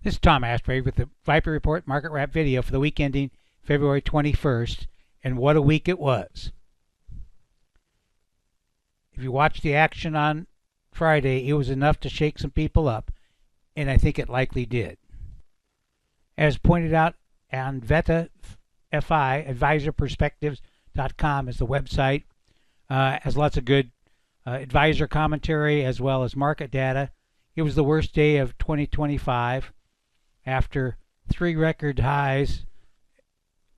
This is Tom Aspray with the Viper Report Market Wrap video for the week ending February 21st, and what a week it was. If you watched the action on Friday, it was enough to shake some people up, and I think it likely did. As pointed out on Veta FI, advisorperspectives.com is the website. Has lots of good advisor commentary as well as market data. It was the worst day of 2025. After 3 record highs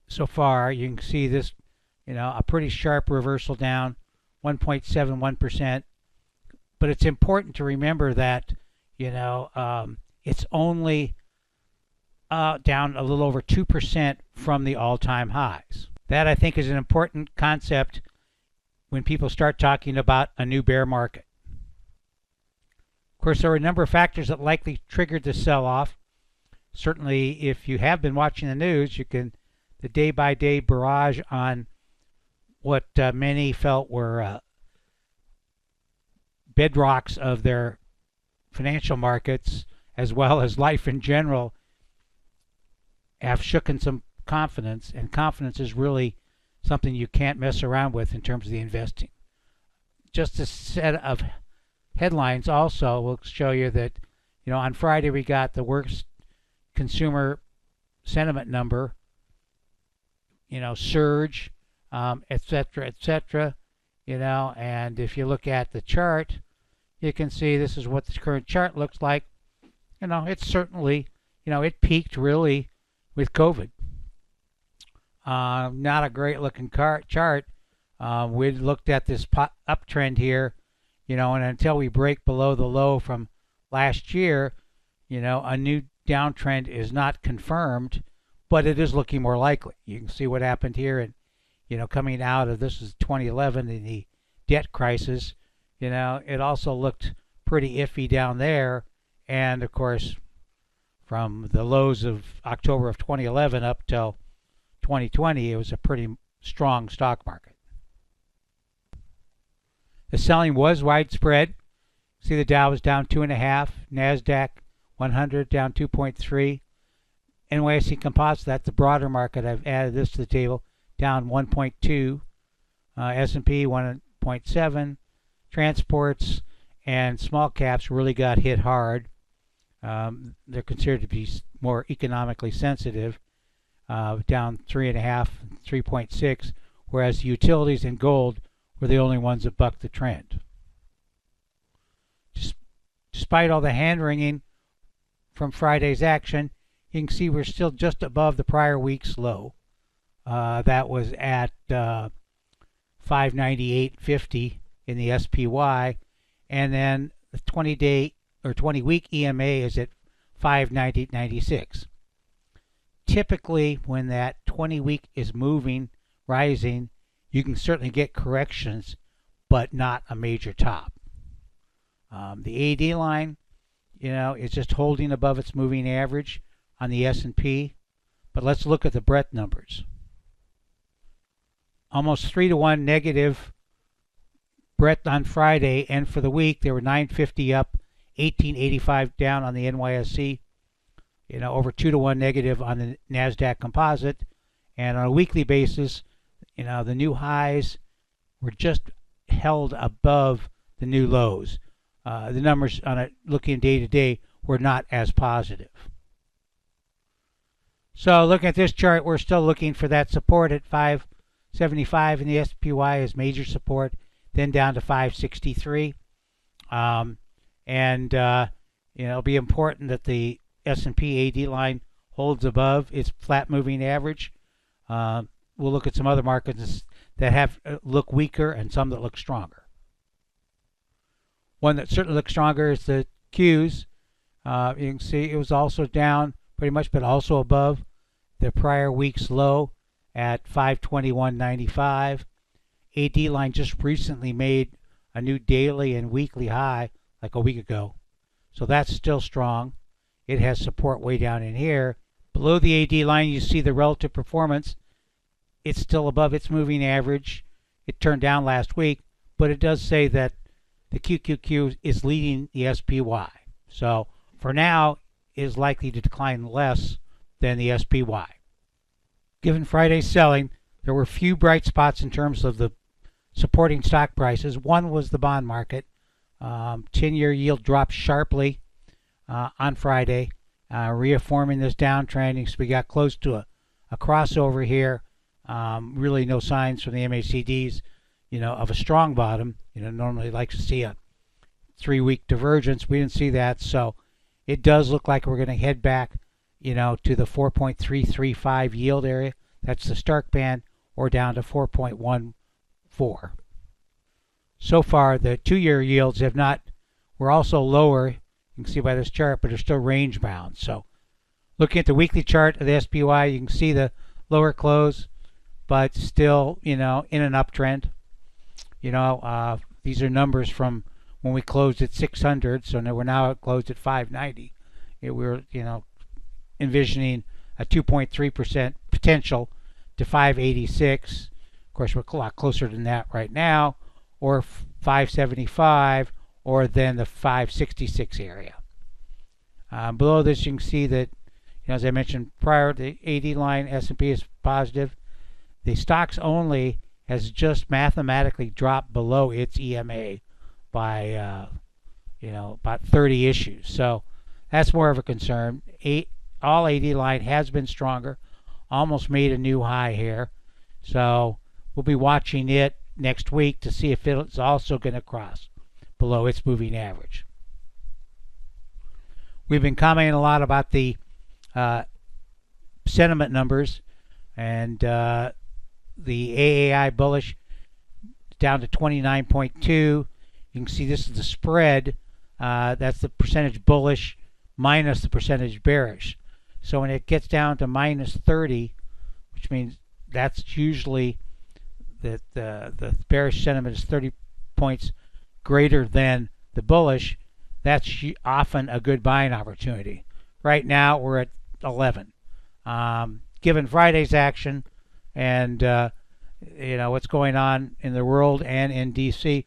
so far, you can see this, a pretty sharp reversal down, 1.71%. But it's important to remember that, it's only down a little over 2% from the all-time highs. That, I think, is an important concept when people start talking about a new bear market. Of course, there were a number of factors that likely triggered the sell-off. Certainly, if you have been watching the news, the day-by-day barrage on what many felt were bedrocks of their financial markets, as well as life in general, have shooken some confidence, and confidence is really something you can't mess around with in terms of the investing. Just a set of headlines also will show you that, on Friday we got the worst consumer sentiment number, surge, etc., and if you look at the chart, you can see this is what the current chart looks like. It's certainly, it peaked really with COVID. Not a great looking chart. We looked at this uptrend here, and until we break below the low from last year, a new downtrend is not confirmed, but it is looking more likely. You can see what happened here, and coming out of this is 2011 and the debt crisis. It also looked pretty iffy down there, and of course, from the lows of October of 2011 up till 2020, it was a pretty strong stock market. The selling was widespread. See, the Dow was down 2.5, NASDAQ 100 down 2.3, NYSE Composite, that's the broader market. I've added this to the table, down 1.2, S&P 1.7, transports and small caps really got hit hard. They're considered to be more economically sensitive, down 3.5, 3.6, whereas utilities and gold were the only ones that bucked the trend. Despite all the hand-wringing from Friday's action, you can see we're still just above the prior week's low. That was at 598.50 in the SPY, and then the 20-day or 20-week EMA is at 590.96. Typically, when that 20-week is moving, rising, you can certainly get corrections, but not a major top. The AD line, is just holding above its moving average on the S&P, but let's look at the breadth numbers. Almost 3-to-1 negative breadth on Friday, and for the week they were 950 up, 1885 down on the NYSE, over 2-to-1 negative on the NASDAQ Composite, and on a weekly basis, the new highs were just held above the new lows. The numbers on it looking day to day were not as positive. So looking at this chart, we're still looking for that support at 575 in the SPY as major support, then down to 563. It'll be important that the S&P AD line holds above its flat moving average. We'll look at some other markets that look weaker and some that look stronger. One that certainly looks stronger is the Qs. You can see it was also down pretty much, but also above the prior week's low at 521.95. AD line just recently made a new daily and weekly high like a week ago, so that's still strong. It has support way down in here. Below the AD line, you see the relative performance. It's still above its moving average. It turned down last week, but it does say that the QQQ is leading the SPY. So for now, is likely to decline less than the SPY. Given Friday's selling, there were few bright spots in terms of the supporting stock prices. One was the bond market. 10-year yield dropped sharply on Friday, reaffirming this downtrend. So we got close to a crossover here. Really no signs from the MACDs, of a strong bottom. Normally like to see a 3-week divergence. We didn't see that, so it does look like we're going to head back, to the 4.335 yield area. That's the Stark band, or down to 4.14. So far, the 2-year yields were also lower. You can see by this chart, but they're still range bound. So looking at the weekly chart of the SPY, you can see the lower close, but still, in an uptrend. These are numbers from when we closed at 600, so now we're now closed at 590. We're, envisioning a 2.3% potential to 586. Of course, we're a lot closer than that right now, or 575, or then the 566 area. Below this, you can see that, as I mentioned prior, the AD line S&P is positive. The stocks only has just mathematically dropped below its EMA by, about 30 issues. So that's more of a concern. All AD line has been stronger, almost made a new high here. So we'll be watching it next week to see if it's also going to cross below its moving average. We've been commenting a lot about the sentiment numbers, and the AAII bullish down to 29.2. You can see this is the spread. That's the percentage bullish minus the percentage bearish. So when it gets down to minus 30, which means that's usually that the bearish sentiment is 30 points greater than the bullish, that's often a good buying opportunity. Right now we're at 11. Given Friday's action and what's going on in the world and in DC,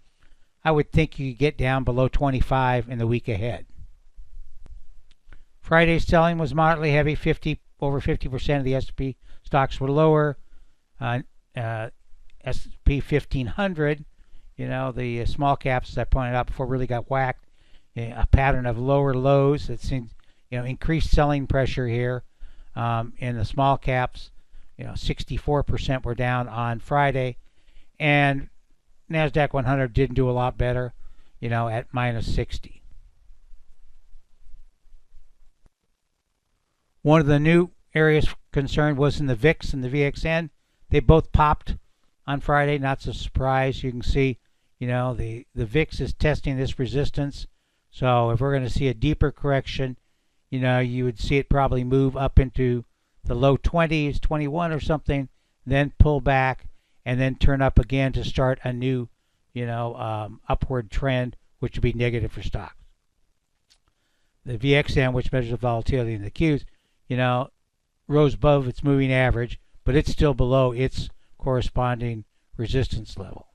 I would think you could get down below 25 in the week ahead. Friday's selling was moderately heavy. Over 50% of the S&P stocks were lower. S&P 1500, the small caps, as I pointed out before, really got whacked. A pattern of lower lows. It seems, increased selling pressure here in the small caps. 64% were down on Friday, and NASDAQ 100 didn't do a lot better, at minus 60. One of the new areas concerned was in the VIX and the VXN. They both popped on Friday, not so surprised. You can see, the VIX is testing this resistance. So if we're going to see a deeper correction, you would see it probably move up into the low 20s, 21 or something, then pull back, and then turn up again to start a new, upward trend, which would be negative for stocks. The VXN, which measures the volatility in the Qs, rose above its moving average, but it's still below its corresponding resistance level.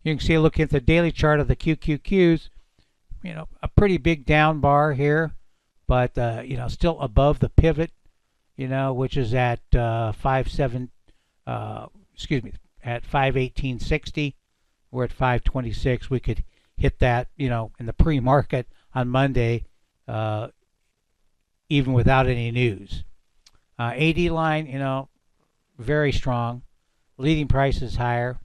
You can see, looking at the daily chart of the QQQs, a pretty big down bar here, but still above the pivot, which is at at 518.60. We're at 526. We could hit that, in the pre-market on Monday, even without any news. AD line, very strong. Leading price is higher.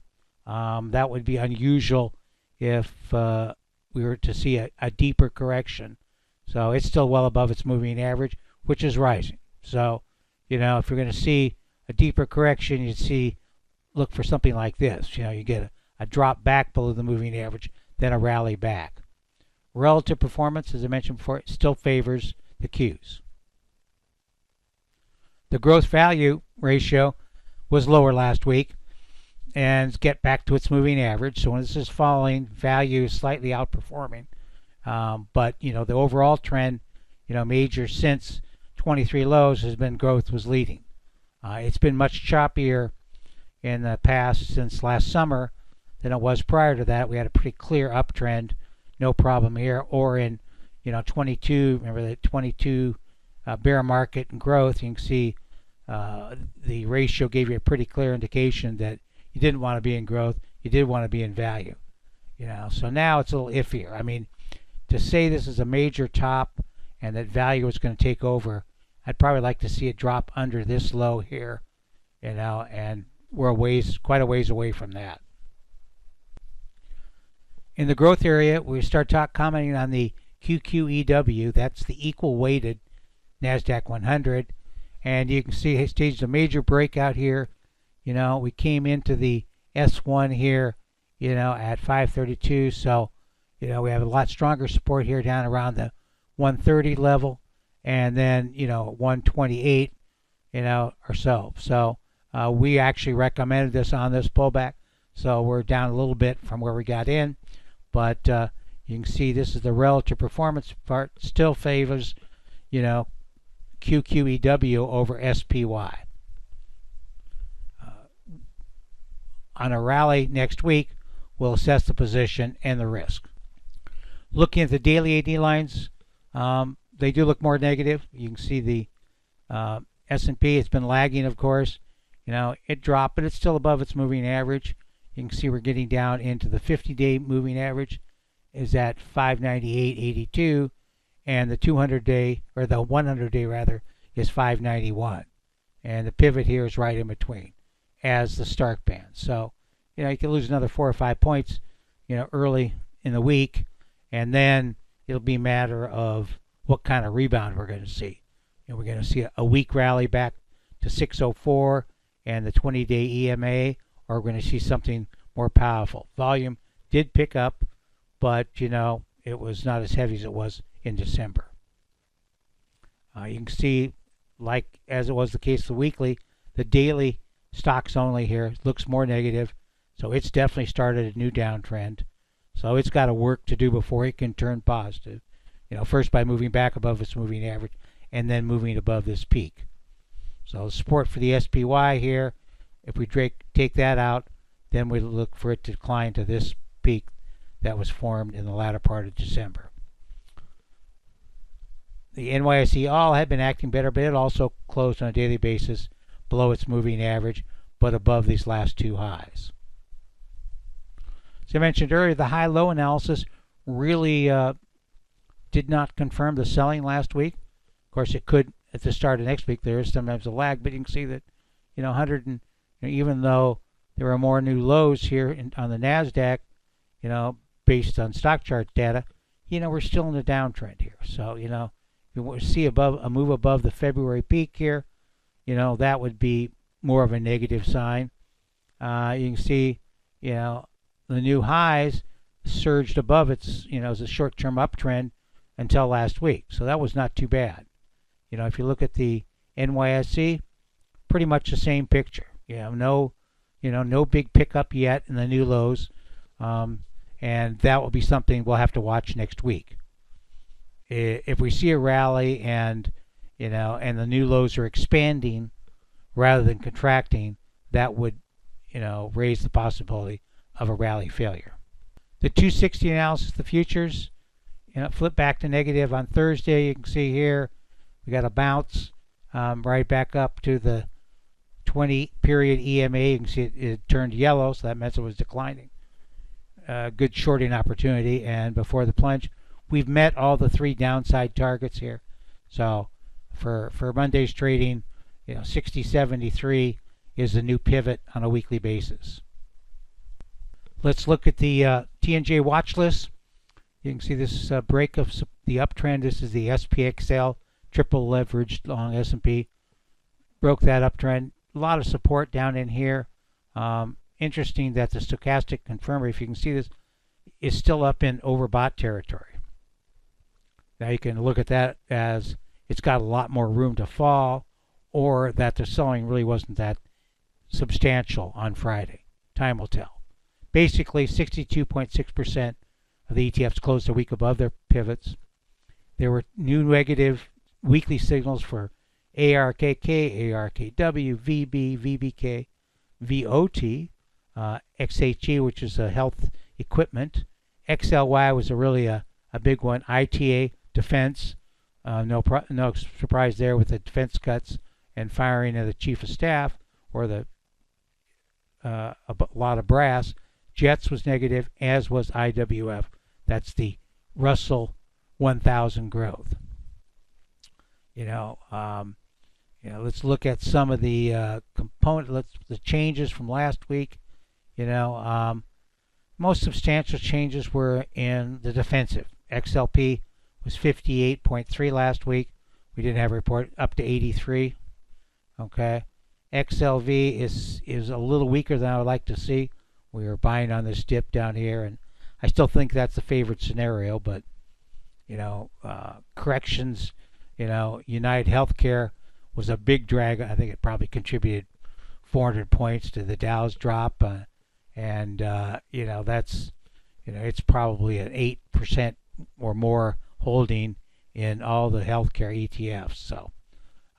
That would be unusual if we were to see a deeper correction. So it's still well above its moving average, which is rising. So, if you're going to see a deeper correction, look for something like this. You get a drop back below the moving average, then a rally back. Relative performance, as I mentioned before, still favors the Qs. The growth value ratio was lower last week and get back to its moving average. So when this is falling, value is slightly outperforming. But the overall trend, major since 23 lows has been growth was leading. It's been much choppier in the past since last summer than it was prior to that. We had a pretty clear uptrend, no problem here, or in 22. Remember that 22 bear market and growth. You can see the ratio gave you a pretty clear indication that you didn't want to be in growth. You did want to be in value. So now it's a little iffier. I mean, to say this is a major top and that value is going to take over, I'd probably like to see it drop under this low here, and we're quite a ways away from that. In the growth area, we start commenting on the QQEW. That's the equal weighted NASDAQ 100. And you can see it staged a major breakout here. We came into the S1 here, at 532. So, we have a lot stronger support here down around the 130 level. And then, 128, or so. So we actually recommended this on this pullback. So we're down a little bit from where we got in. But you can see this is the relative performance part. Still favors, QQEW over SPY. On a rally next week, we'll assess the position and the risk. Looking at the daily AD lines, they do look more negative. You can see the S&P, it's been lagging, of course. It dropped, but it's still above its moving average. You can see we're getting down into the 50-day moving average is at 598.82, and the 200-day, or the 100-day rather, is 591. And the pivot here is right in between as the Stark band. So, you can lose another 4 or 5 points, early in the week, and then it'll be a matter of what kind of rebound we're going to see. We're going to see a weak rally back to 604 and the 20-day EMA, or we're going to see something more powerful. Volume did pick up, but it was not as heavy as it was in December. You can see, like as it was the case the weekly, the daily stocks only here looks more negative, so it's definitely started a new downtrend. So it's got to work to do before it can turn positive. First by moving back above its moving average and then moving above this peak. So support for the SPY here, if we take that out, then we look for it to decline to this peak that was formed in the latter part of December. The NYSE all had been acting better, but it also closed on a daily basis below its moving average, but above these last two highs. As I mentioned earlier, the high-low analysis really did not confirm the selling last week. Of course, it could at the start of next week. There is sometimes a lag, but you can see that 100 and even though there are more new lows here on the NASDAQ, based on stock chart data, we're still in a downtrend here. So if you see a move above the February peak here, that would be more of a negative sign. You can see the new highs surged above its as a short-term uptrend until last week. So that was not too bad. If you look at the NYSE, pretty much the same picture. No big pickup yet in the new lows, and that will be something we'll have to watch next week. If we see a rally and and the new lows are expanding rather than contracting, that would raise the possibility of a rally failure. The 260 analysis, the futures, flip back to negative on Thursday. You can see here we got a bounce right back up to the 20-period EMA. You can see it turned yellow, so that meant it was declining. Good shorting opportunity, and before the plunge, we've met all the 3 downside targets here. So for Monday's trading, 60.73 is the new pivot on a weekly basis. Let's look at the TNJ watch list. You can see this break of the uptrend. This is the SPXL triple leveraged long S&P. Broke that uptrend. A lot of support down in here. Interesting that the stochastic confirmer, if you can see this, is still up in overbought territory. Now you can look at that as it's got a lot more room to fall, or that the selling really wasn't that substantial on Friday. Time will tell. Basically, 62.6% of the ETFs closed a week above their pivots. There were new negative weekly signals for ARKK, ARKW, VB, VBK, VOT, XHE, which is a health equipment. XLY was really a big one. ITA, defense. No surprise there with the defense cuts and firing of the chief of staff or the a lot of brass. Jets was negative, as was IWF. That's the Russell 1000 growth. Let's look at some of the the changes from last week. Most substantial changes were in the defensive. XLP was 58.3 last week. We didn't have a report, up to 83. Okay. XLV is a little weaker than I would like to see. We were buying on this dip down here, and I still think that's the favorite scenario, but corrections, United Healthcare was a big drag. I think it probably contributed 400 points to the Dow's drop, and that's it's probably an 8% or more holding in all the healthcare ETFs. So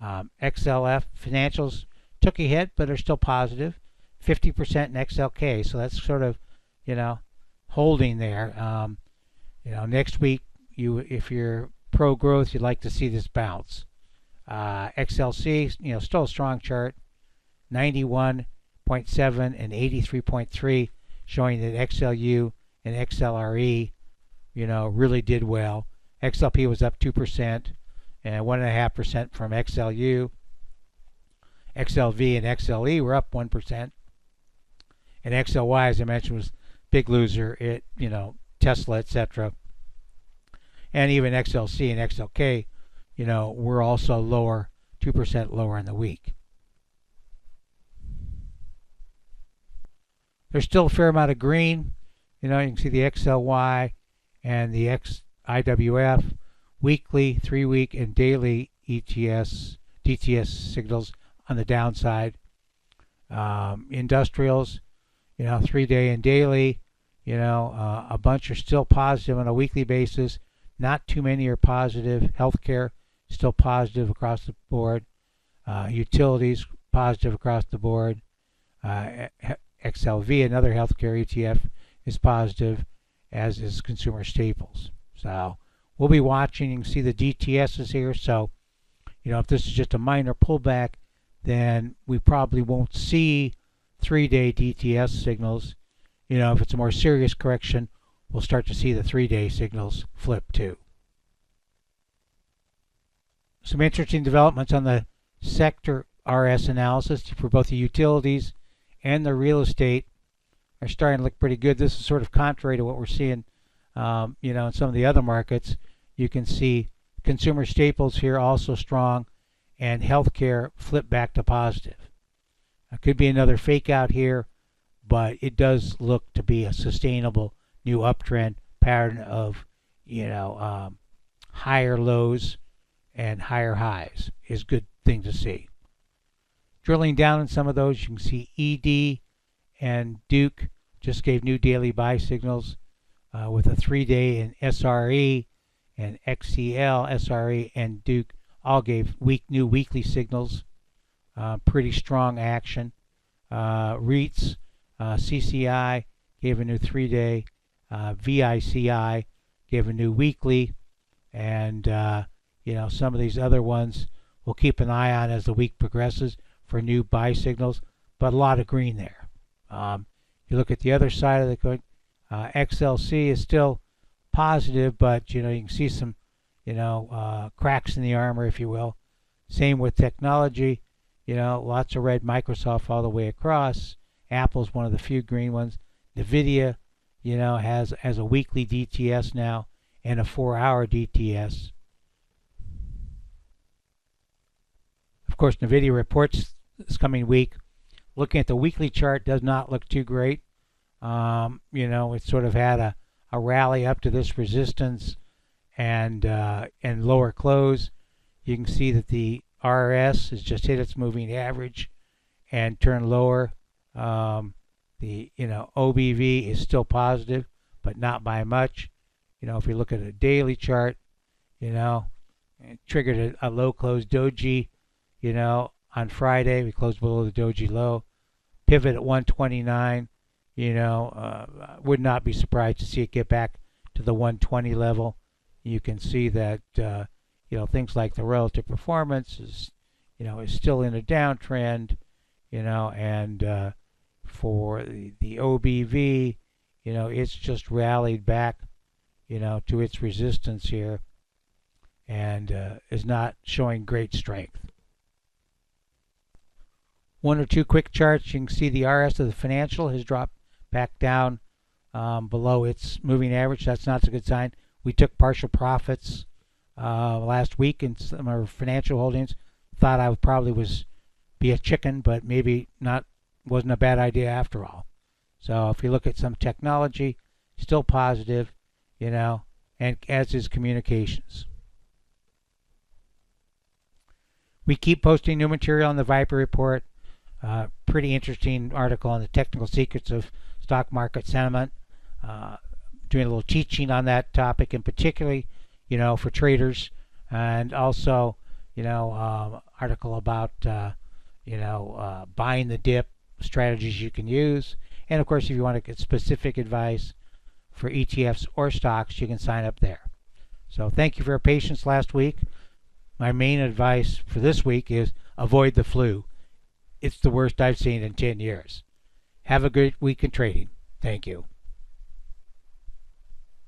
XLF financials took a hit, but are still positive, 50% in XLK. So that's sort of holding there. Next week, if you're pro growth, you'd like to see this bounce. XLC, still a strong chart, 91.7 and 83.3, showing that XLU and XLRE, really did well. XLP was up 2% and 1.5% from XLU. XLV and XLE were up 1%. And XLY, as I mentioned, was big loser. It, Tesla, etc. And even XLC and XLK, were also lower, 2% lower in the week. There's still a fair amount of green. You can see the XLY and the XIWF weekly, 3-week, and daily DTS signals on the downside. Industrials, 3-day and daily, a bunch are still positive on a weekly basis. Not too many are positive. Healthcare still positive across the board. Utilities positive across the board. XLV, another healthcare ETF, is positive, as is consumer staples. So we'll be watching. You can see the DTSs here. So, if this is just a minor pullback, then we probably won't see 3-day DTS signals. If it's a more serious correction, we'll start to see the 3-day signals flip too. Some interesting developments on the sector RS analysis for both the utilities and the real estate are starting to look pretty good. This is sort of contrary to what we're seeing, in some of the other markets. You can see consumer staples here also strong, and healthcare flip back to positive. It could be another fake out here, but it does look to be a sustainable new uptrend pattern of, higher lows and higher highs is a good thing to see. Drilling down in some of those, you can see ED and Duke just gave new daily buy signals with a 3-day in SRE, and XCL, SRE, and Duke all gave new weekly signals. Pretty strong action. REITs, CCI gave a new 3-day. VICI gave a new weekly. And, some of these other ones we'll keep an eye on as the week progresses for new buy signals, but a lot of green there. You look at the other side of the coin, XLC is still positive, but you can see some cracks in the armor, if you will. Same with technology, lots of red. Microsoft all the way across. Apple's one of the few green ones. Nvidia has a weekly DTS now and a 4-hour DTS. Of course, Nvidia reports this coming week. Looking at the weekly chart does not look too great. It sort of had a rally up to this resistance and lower close. You can see that the RS has just hit its moving average and turned lower. The OBV is still positive, but not by much. If you look at a daily chart, it triggered a low close doji. On Friday we closed below the doji low. Pivot at 129. Would not be surprised to see it get back to the 120 level. You can see that things like the relative performance is still in a downtrend, and for the OBV, it's just rallied back, to its resistance here, and is not showing great strength. One or two quick charts. You can see the RS of the financial has dropped back down below its moving average. That's not a good sign. We took partial profits last week in some of our financial holdings. Thought I would probably be a chicken, but maybe not. Wasn't a bad idea after all. So if you look at some technology, still positive, and as is communications. We keep posting new material on the Viper Report. Pretty interesting article on the technical secrets of stock market sentiment. Doing a little teaching on that topic, and particularly, for traders, and also, article about, buying the dip, strategies you can use, and of course, if you want to get specific advice for ETFs or stocks, you can sign up there. So thank you for your patience last week. My main advice for this week is avoid the flu. It's the worst I've seen in 10 years. Have a good week in trading. Thank you.